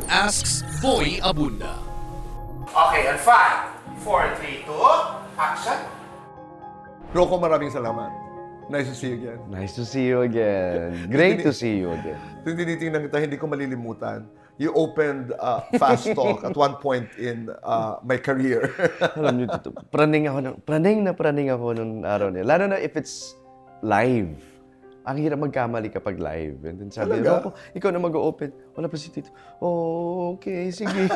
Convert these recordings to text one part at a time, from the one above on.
Asks Boy Abunda. Okay, and 5, 4, 3, 2, action. Rocco, maraming salamat. Nice to see you again. Nice to see you again. Great to see you again. Kung tinitingnan kita, hindi ko malilimutan. You opened Fast Talk at one point in my career. Alam niyo, Tito, praning ako nung araw niya. Lalo na if it's live. Ang hirap magkamali kapag live. And then sabi niya, Rocco, ikaw na mag-open. Wala pa si Tito. Oh, okay, sige.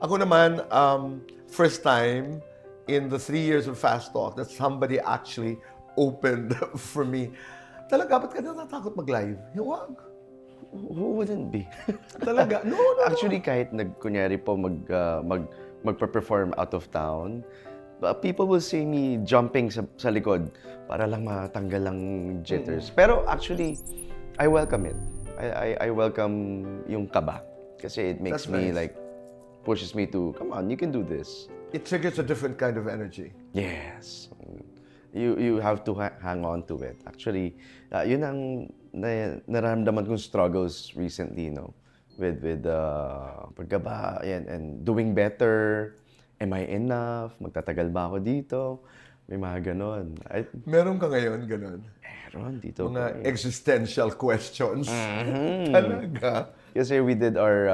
Ako naman, first time in the 3 years of Fast Talk that somebody actually opened for me. Talaga, ba't ka natatakot mag-live? Huwag. Who wouldn't be? Talaga? No. Actually, kahit kunyari po magpa-perform out of town, people will see me jumping sa likod para lang matanggal ang jitters. Pero actually, I welcome it. I welcome yung kaba. Kasi it makes me like, pushes me to, come on, you can do this. It triggers a different kind of energy. Yes. You have to hang on to it. Actually, yun ang nararamdaman kong struggles recently, no? With pagkaba and doing better. Am I enough? Magtatagal ba ako dito? May mga ganon. Meron ka ngayon ganon? Meron dito. Mga existential questions. Talaga. Kasi we did our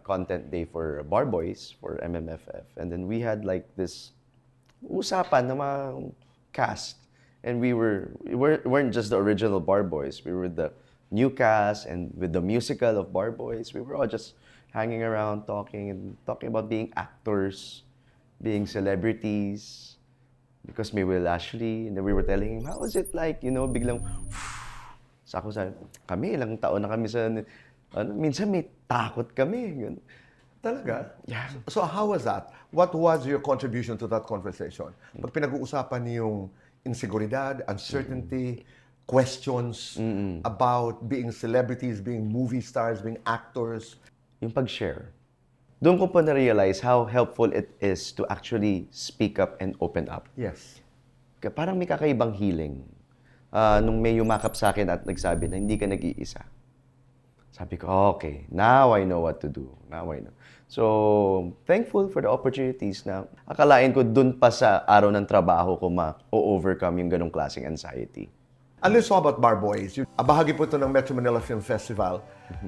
content day for Bar Boys, for MMFF. And then we had like this usapan ng mga cast. And we weren't just the original Bar Boys. We were the new cast and with the musical of Bar Boys. We were all just hanging around talking about being actors, being celebrities. Because may Will Ashley, and then we were telling him, how was it like, biglang, sa kami, ilang taon na kami minsan may takot kami. Talaga? Yeah. So how was that? What was your contribution to that conversation? Pag pinag-uusapan yung inseguridad, uncertainty, questions about being celebrities, being movie stars, being actors. Yung pag-share. Doon ko pa na-realize how helpful it is to actually speak up and open up. Yes. Parang may kakaibang healing. Nung may yumakap sa akin at nagsabi na hindi ka nag-iisa. Sabi ko, okay, now I know what to do. Now I know. So, thankful for the opportunities na akalain ko dun pa sa araw ng trabaho ko ma-overcome yung ganong klaseng anxiety. Let's talk about Bar Boys. Bahagi po ito ng Metro Manila Film Festival.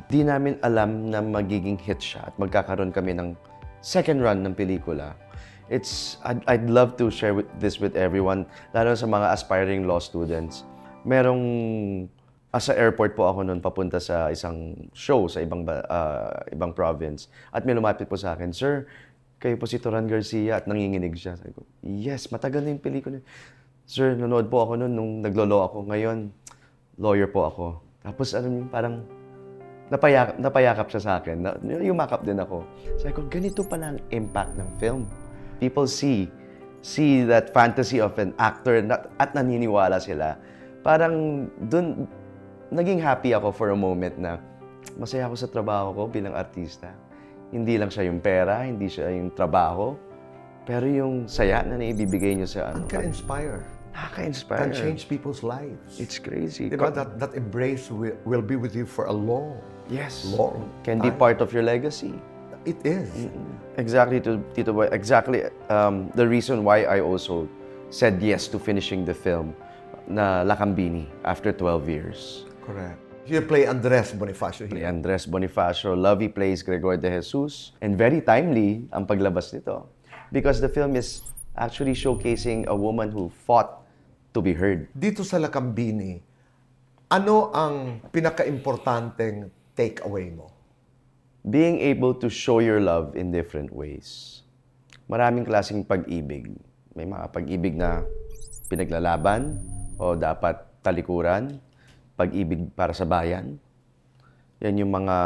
Di namin alam na magiging hit siya at magkakaroon kami ng second run ng pelikula. I'd love to share this with everyone, lalo sa mga aspiring law students. Sa airport po ako noon papunta sa isang show sa ibang province. At may lumapit po sa akin, Sir, kayo po si Toran Garcia, at nanginginig siya. Sabi ko, yes, matagal na yung pelikula. Sir, nanood po ako noon nung naglo-law ako. Ngayon, lawyer po ako. Tapos parang napayakap siya sa akin. Yumakap din ako. Sabi ko, ganito pala ang impact ng film. People see that fantasy of an actor at naniniwala sila. Parang dun, naging happy ako for a moment na masaya ako sa trabaho ko bilang artista. Hindi lang siya yung pera, hindi siya yung trabaho, pero yung saya na naibibigay niyo sa It can inspire. Nakaka-inspire. Can change people's lives. It's crazy. Diba? That embrace will be with you for a long Can be part of your legacy. It is. Exactly, Tito Boy. Exactly the reason why I also said yes to finishing the film na Lakambini after 12 years. Correct. You play Andres Bonifacio here. Andres Bonifacio, Lovey plays Gregor de Jesus. And very timely ang paglabas nito. Because the film is actually showcasing a woman who fought to be heard. Dito sa Lakambini, ano ang pinaka-importanteng takeaway mo? Being able to show your love in different ways. Maraming klaseng pag-ibig. May mga pag-ibig na pinaglalaban o dapat talikuran. Pag-ibig para sa bayan. Yan yung mga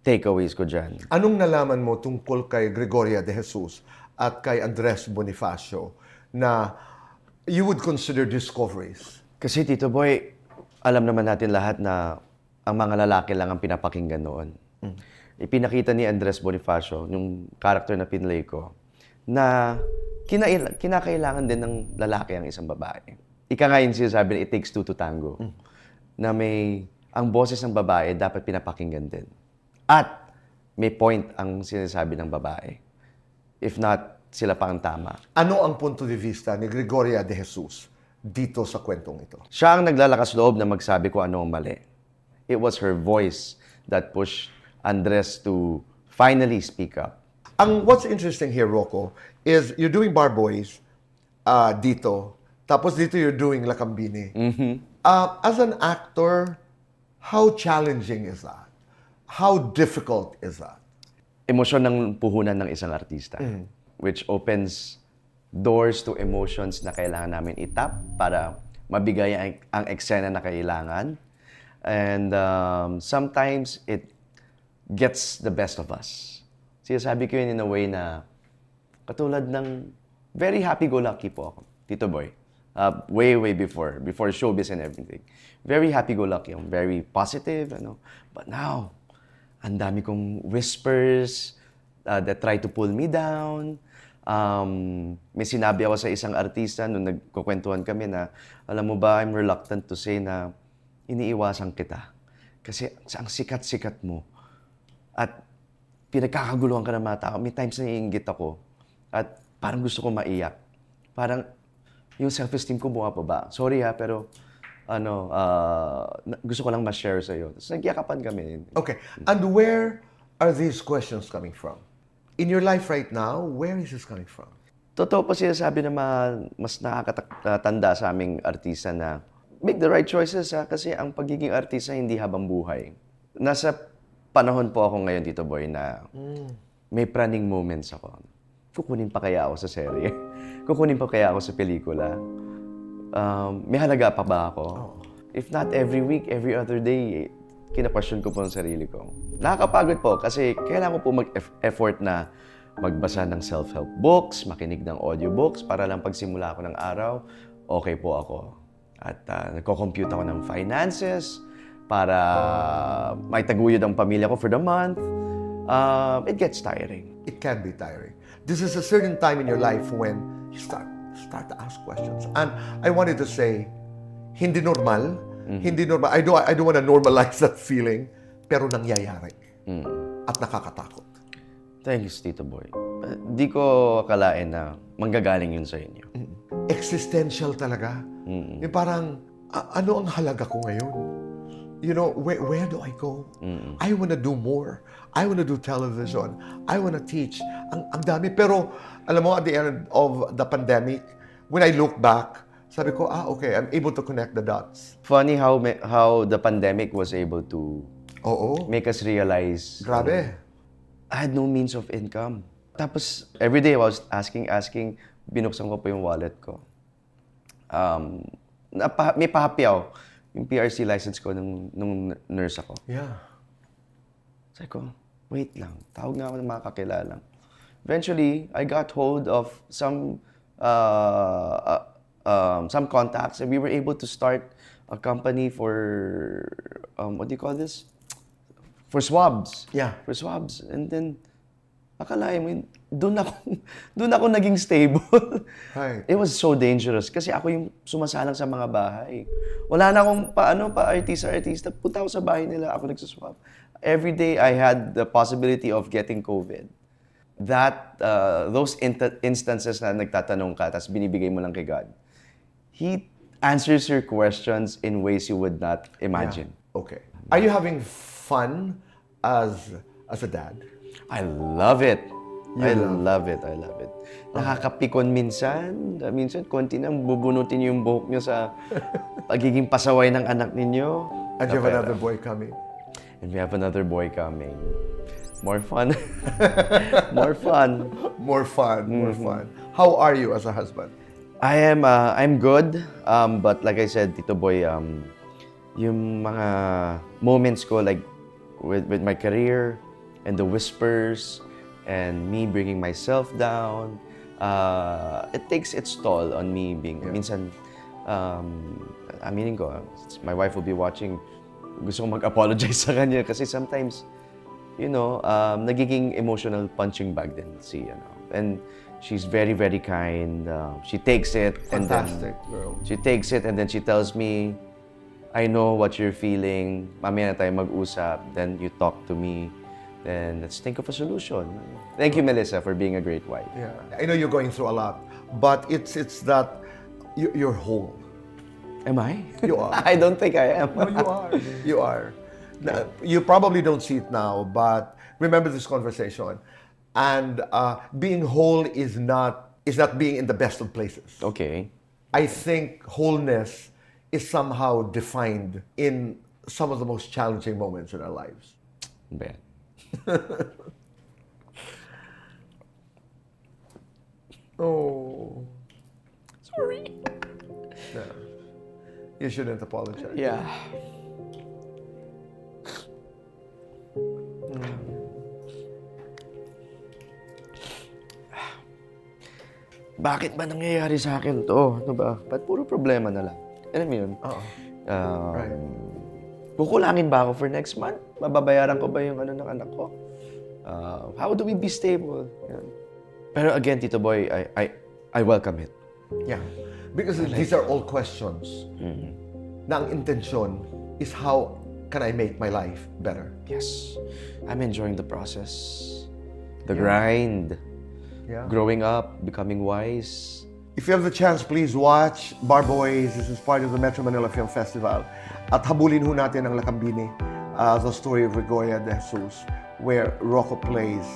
takeaways ko dyan. Anong nalaman mo tungkol kay Gregoria de Jesus at kay Andres Bonifacio na you would consider discoveries? Kasi Tito Boy, alam naman natin lahat na ang mga lalaki lang ang pinapakinggan noon. Ipinakita ni Andres Bonifacio, yung character na pinlay ko, na kinakailangan din ng lalaki ang isang babae. Ika nga yung sinasabi na it takes two to tango. na ang boses ng babae dapat pinapakinggan din. At may point ang sinasabi ng babae. If not, sila pa ang tama. Ano ang punto de vista ni Gregoria de Jesus dito sa kwentong ito? Siya ang naglalakas loob na magsabi ko ano ang mali. It was her voice that pushed Andres to finally speak up. What's interesting here, Rocco, is you're doing Bar Boys dito, tapos dito you're doing Lakambini. As an actor, how challenging is that? How difficult is that? Emosyon ng puhunan ng isang artista, which opens doors to emotions na kailangan namin itap para mabigay ang eksena na kailangan. And sometimes it gets the best of us. Sinasabi ko yun in a way na katulad ng very happy-go-lucky po ako, Tito Boy. Way before showbiz and everything. Very happy-go-lucky. I'm very positive, But now, ang dami kong whispers that try to pull me down. May sinabi ako sa isang artista nung nagkukwentuhan kami na, alam mo ba, I'm reluctant to say na iniiwasan kita. Kasi ang sikat-sikat mo. At pinagkakaguluhan ka ng mga tao. May times na naiinggit ako. At parang gusto ko maiyak. Parang yung self-esteem ko bumababa. Sorry pero gusto ko lang ma-share sa'yo. Tapos nagyakapan kami. Okay. And where are these questions coming from? In your life right now, where is this coming from? Totoo po sinasabi na mas nakakatanda sa aming artista na make the right choices kasi ang pagiging artista hindi habang buhay. Nasa panahon po ako ngayon, Tito Boy, na may praning moments ako. Kukunin pa kaya ako sa serye? Kukunin pa kaya ako sa pelikula? May halaga pa ba ako? If not every week, every other day, kina-question ko po ang sarili ko. Nakakapagod po kasi kailangan ko po mag-effort na magbasa ng self-help books, makinig ng audiobooks para lang pagsimula ako ng araw, okay po ako. At nagko-compute ako ng finances para may taguyod ang pamilya ko for the month. It gets tiring. It can be tiring. This is a certain time in your life when you start to ask questions. And I wanted to say, hindi normal. Hindi normal. I don't want to normalize that feeling, pero nangyayari. At nakakatakot. Thank you, Tito Boy. Di ko akalain na manggagaling yun sa inyo. Existential talaga. Yung parang, ano ang halaga ko ngayon? You know, where do I go? I want to do more. I want to do television. I want to teach. Ang dami. Pero, alam mo, at the end of the pandemic, when I look back, sabi ko, okay, I'm able to connect the dots. Funny how the pandemic was able to make us realize. Grabe. I had no means of income. Tapos, every day I was asking, binuksan ko po yung wallet ko. May pahapiaw yung PRC license ko nung nurse ako. Yeah. Sabi ko, wait lang, tawag nga ako ng mga kakilala. Eventually, I got hold of some contacts and we were able to start a company for, what do you call this? For swabs. Yeah. For swabs. And then, akalain mo, doon ako naging stable. Right. It was so dangerous kasi ako yung sumasalang sa mga bahay. Wala na akong artista. Punta ako sa bahay nila, ako nagsuswab. Every day, I had the possibility of getting COVID. Those instances na nagtatanong ka, tapos binibigay mo lang kay God, He answers your questions in ways you would not imagine. Yeah. Okay. Are you having fun as a dad? I love it. I love it. Nakakapikon minsan. Minsan, konti nang bubunutin yung buhok nyo sa pagiging pasaway ng anak ninyo. And you have another boy coming. And we have another boy coming. More fun. More fun. More fun. How are you as a husband? I'm good. But like I said, Tito Boy, yung mga moments ko, like with my career, and the whispers, and me bringing myself down, it takes its toll on me being, minsan, aminin ko, my wife will be watching, gusto ko mag-apologize sa kanya kasi sometimes, nagiging emotional punching bag din and she's very, very kind. She takes it. Fantastic, girl. She takes it and then she tells me, I know what you're feeling. Mamaya na tayo mag-usap. Then you talk to me. Then let's think of a solution. Thank you, Melissa, for being a great wife. Yeah. I know you're going through a lot, but it's that you're whole. Am I? You are. I don't think I am. No, you are. You are. You probably don't see it now, but remember this conversation. And being whole is not being in the best of places. Okay. I think wholeness is somehow defined in some of the most challenging moments in our lives. Bad. Oh. Sorry. Yeah. You shouldn't apologize. Yeah. Bakit ba nangyayari sa akin to? Ano ba? Ba't puro problema na lang? Alam mo yun? Oo. Right. Kukulangin ba ako for next month? Mababayaran ko ba yung ano ng anak ko? How do we be stable? Yan. Pero again, Tito Boy, I welcome it. Yeah. Because these are all questions. Na ang intention is how can I make my life better? Yes. I'm enjoying the process. The grind. Yeah. Growing up, becoming wise. If you have the chance, please watch Bar Boys. This is part of the Metro Manila Film Festival. At habulin ho natin ang Lakambini, the story of Gregoria de Jesus, where Rocco plays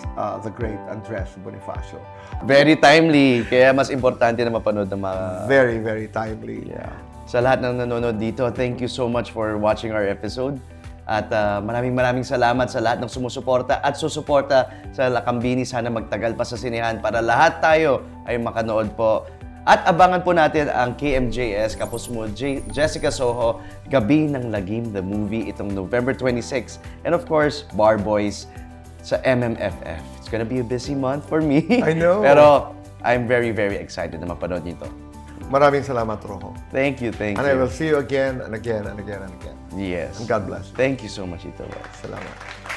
the great Andres Bonifacio. Very timely. Kaya mas importante na mapanood ng mga... Very, very timely. Yeah. Sa lahat ng nanonood dito, thank you so much for watching our episode. At maraming salamat sa lahat ng sumusuporta at susuporta sa Lakambini. Sana magtagal pa sa sinehan para lahat tayo ay makanood po. At abangan po natin ang KMJS, kapos mo, Jessica Soho, Gabi ng Lagim, the movie, itong November 26. And of course, Bar Boys sa MMFF. It's gonna be a busy month for me. I know. Pero I'm very, very excited na mapanood nito. Maraming salamat, Rojo. Thank you, thank And you. I will see you again and again and again and again. Yes. And God bless. Thank you so much, Ito. Salamat.